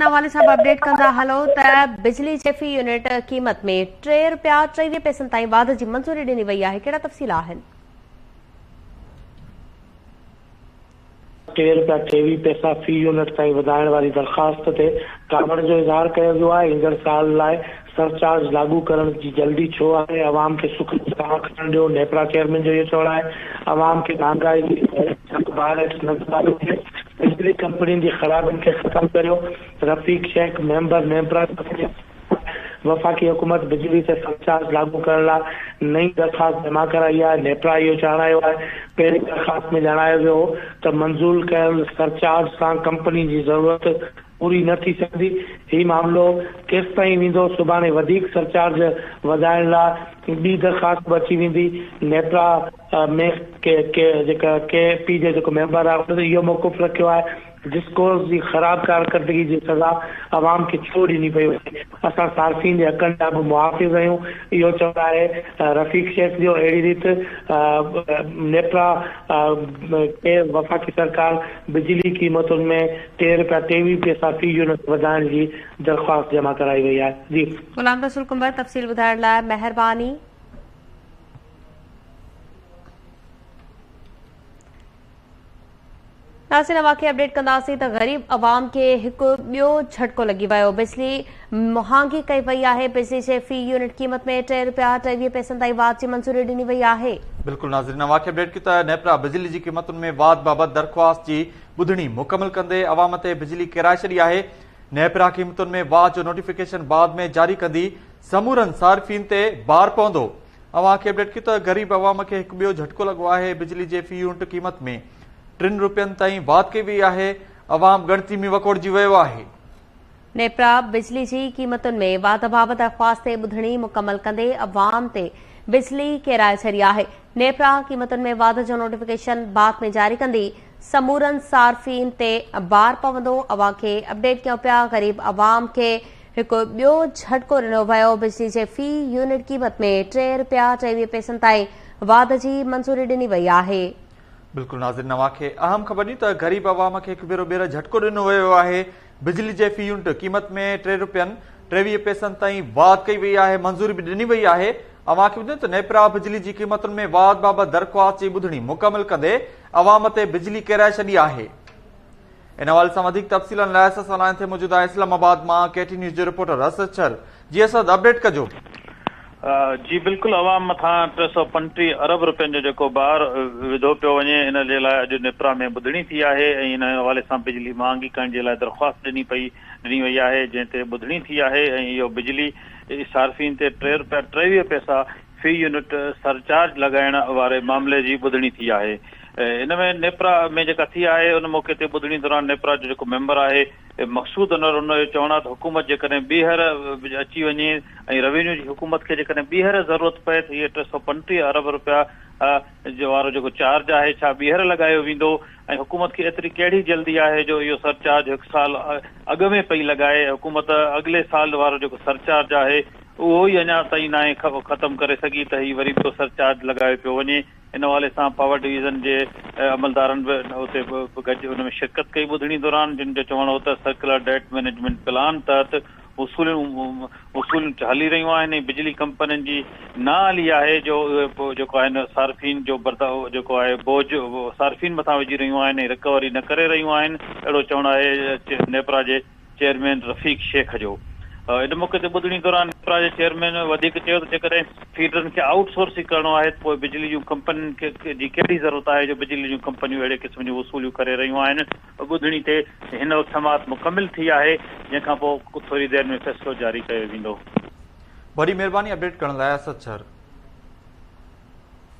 इन हवाले सां अपडेट कंदा हलो त बिजली जे फी यूनिट क़ीमत में ₹3.23 ताईं वाध जी मंज़ूरी ॾिनी वई आहे। कहिड़ा तफ़सील आहिनि? ₹3.23 फी यूनिट ताईं वधाइण वारी दरख़्वास्त ते कामण जो इज़हार कयो वियो आहे। ईंदड़ साल लाइ सरचार्ज लागू करण जी जल्दी छो आहे? अवाम खे सुख सां खणण ॾियो। नेपरा चेयरमैन जो इहो चवणु आहे। अवाम खे महांगाई बिजली कंपनियुनि जी ख़राबियुनि खे ख़तमु करियो। रफ़ीक शेख मेंबर नेपरा वफ़ाक़ी हुकूमत बिजली ते सरचार्ज लागू करण लाइ नई दरख़्वास्त जमा कराई आहे। नेपरा इहो जणायो आहे। पहिरीं दरख़्वास्त में जणायो वियो हो त मंज़ूर कयल सरचार्ज सां कंपनी जी ज़रूरत पूरी न थी सघंदी। हीउ मामिलो केसि ताईं वेंदो? सुभाणे वधीक सरचार्ज वधाइण लाइ ॿी दरख़्वास्त बि अची वेंदी। नेपरा में जेका KP जो जेको मेंबर आहे उन इहो मौक़ुफ़ रखियो आहे डिस्कोर्स जी ख़राब कारकर्दगी जी सज़ा अवाम खे छो ॾिनी पई वञे? असां सार्फिन जे हक़नि जा बि मुहाफ़िज़ आहियूं, इहो चवंदा आहे रफ़ीक शेख जो। अहिड़ी रीति नेपरा खे वफ़ाक़ी सरकार बिजली क़ीमतुनि में ₹3.23 फी यूनिट वधाइण जी दरख़्वास्त जमा कराई वई आहे। जी गुलाम रसूल कुंबर, तफ़सील ॿुधाइण लाइ महिरबानी। नाज़रीन, वाक़ई अपडेट कंदासीं त ग़रीब अवाम खे हिकु ॿियो झटको लॻी वियो। बिजली महांगी कई वई आहे। बिजली जे फी यूनिट क़ीमत में ₹3.23 ताईं वाध जी मंज़ूरी ॾिनी वई आहे। बिल्कुलु नाज़रीन, वाक़ई अपडेट की त नेपरा बिजली जी क़ीमतुनि में वाध बाबति दरख़्वास्त जी ॿुधणी मुकमल कंदे अवाम ते बिजली किराए छॾी आहे। नेपरा क़ीमतुनि में वाध जो नोटिफिकेशन बाद में जारी कंदी। समूरनि सार्फिन ते बार पवंदो। वाक़ई अपडेट की त ग़रीब अवाम खे हिकु ॿियो झटको लॻो आहे। बिजली जे फी यूनिट क़ीमत में ₹3 ताईं वाध कई वई आहे। अवाम गणती में वकोड़जी वियो आहे। नेपरा बिजली जी क़ीमतुनि में वाध बाबति दरख़्वास्त ते ॿुधणी मुकमल कंदे अवाम ते बिजली किराए छॾी आहे। नेपरा क़ीमतुनि में वाध जो नोटिफिकेशन बाद में जारी कंदी। समूरनि सार्फिन ते बार पवंदो। अवां खे अपडेट कयूं पिया। ग़रीब अवाम खे हिकु ॿियो झटको ॾिनो वियो। बिजली जे फी यूनिट क़ीमत में ₹3.23 ताईं वाध जी मंज़ूरी ॾिनी वई आहे। बिल्कुलु नाज़रीन, खे अहम ख़बर ॾी त ग़रीब अवाम खे हिकु भेरो ॿीहर झटको ॾिनो वियो आहे। बिजली जे फी यूनिट क़ीमत में ₹3.23 ताईं वाध कई वई आहे। मंज़ूरी बि ॾिनी वई आहे। अवां खे ॿुधायो त नेपरा बिजली जी क़ीमतुनि में वाध बाबति दरख़्वास्त जी ॿुधणी मुकमल कंदे अवाम ते बिजली किराए छॾी आहे। इन हवाले सां वधीक तफ़सीलनि लाइ असां सां लाइन ते मौजूदु आहे इस्लामाबाद मां KT न्यूज़ जो रिपोर्टर असद छर। जी असद, अपडेट कजो। जी बिल्कुलु, अवाम मथां ₹335 अरब रुपयनि जो जेको बार विधो पियो वञे, इन जे लाइ अॼु नेपरा में ॿुधणी थी आहे ऐं इन हवाले सां बिजली महांगी करण जे लाइ दरख़्वास्त ॾिनी वई आहे, जंहिं ते ॿुधणी थी आहे। ऐं इहो बिजली सार्फिन ते ₹3.23 फी यूनिट सरचार्ज लॻाइण वारे मामले जी ॿुधणी थी आहे। इन में नेपरा में जेका थी आहे उन मौक़े ते ॿुधणी दौरान नेपरा जो जेको मेंबर आहे मक़सूद अनवर उन जो चवणु आहे त हुकूमत जेकॾहिं ॿीहर अची वञे ऐं रेवेन्यू जी हुकूमत खे जेकॾहिं ॿीहर ज़रूरत पए त इहे ₹335 अरब रुपया जो वारो जेको चार्ज आहे छा ॿीहर लॻायो वेंदो ऐं हुकूमत खे एतिरी कहिड़ी जल्दी आहे जो इहो सरचार्ज हिकु साल अॻु में पई लॻाए। हुकूमत अॻिले साल वारो जेको सरचार्ज आहे उहो ई अञा ताईं न आहे ख़तमु करे सघी त हीउ वरी ॿियो सरचार्ज लॻायो पियो वञे। इन हवाले सां पावर डिवीज़न जे अमलदारनि बि उते गॾु हुन में शिरकत कई ॿुधणी दौरान, जिन जो चवणो हो त सर्कुलर डेट मैनेजमेंट प्लान तहत वसूलियूं हली रहियूं आहिनि। बिजली कंपनियुनि जी न हली आहे जो जेको आहे न सार्फिन जो जेको आहे बोझ सार्फिन मथां विझी रहियूं आहिनि, रिकवरी न करे रहियूं आहिनि। अहिड़ो चवणु आहे नेपरा जे चेयरमैन रफ़ीक शेख जो। इन मौक़े ते ॿुधणी दौरान नेपरा जे चेयरमैन वधीक चयो त जेकॾहिं फीडरनि खे आउटसोर्सिंग करणो आहे त पोइ बिजली जूं कंपनियुनि जी कहिड़ी ज़रूरत आहे जो बिजली जूं कंपनियूं अहिड़े क़िस्म जूं वसूलियूं करे रहियूं आहिनि। ॿुधणी ते हिन वक़्तु समाअत मुकमिल थी आहे, जंहिंखां पोइ थोरी देरि में फ़ैसिलो जारी कयो वेंदो। वॾी महिरबानी अपडेट करण लाइ असद छर।